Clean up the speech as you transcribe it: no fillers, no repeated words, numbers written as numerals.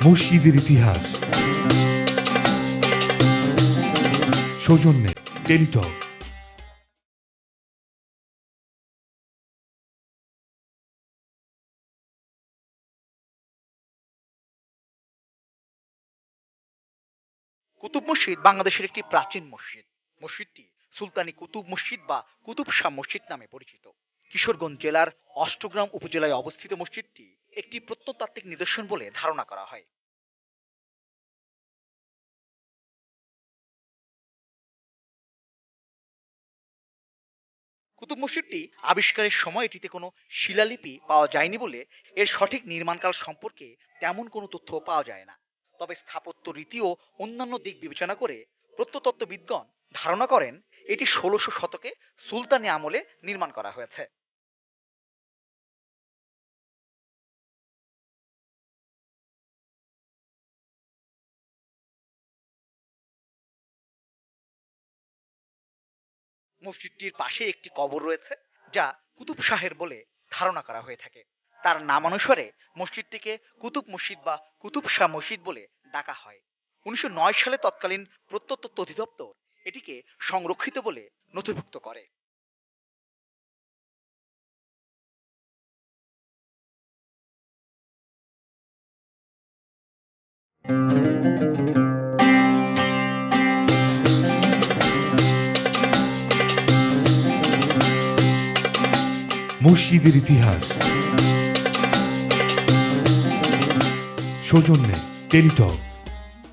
মসজিদের ইতিহাস, সৌজন্যে টেলিটক। কুতুব মসজিদ বাংলাদেশের একটি প্রাচীন মসজিদ। মসজিদটি সুলতানি কুতুব মসজিদ বা কুতুব শাহ মসজিদ নামে পরিচিত। কিশোরগঞ্জ জেলার অষ্টগ্রাম উপজেলায় অবস্থিত মসজিদটি একটি প্রত্নতাত্ত্বিক নিদর্শন বলে ধারণা করা হয়। কুতুব মসজিদটি আবিষ্কারের সময় এটিতে কোনো শিলালিপি পাওয়া যায়নি বলে এর সঠিক নির্মাণকাল সম্পর্কে তেমন কোনো তথ্য পাওয়া যায় না। তবে স্থাপত্য রীতি ও অন্যান্য দিক বিবেচনা করে প্রত্নতত্ত্ববিদগণ ধারণা করেন এটি ১৬০০ শতকে সুলতানি আমলে নির্মাণ করা হয়েছে। মসজিদটির পাশে একটি কবর রয়েছে, যা কুতুব শাহের বলে ধারণা করা হয়ে থাকে। তার নামানুসারে মসজিদটিকে কুতুব মসজিদ বা কুতুব শাহ মসজিদ বলে ডাকা হয়। ১৯০৯ সালে তৎকালীন প্রত্নতত্ত্ব অধিদপ্তর এটিকে সংরক্ষিত বলে নথিভুক্ত করে। মসজিদের ইতিহাস, সৌজন্যে টেলিটক।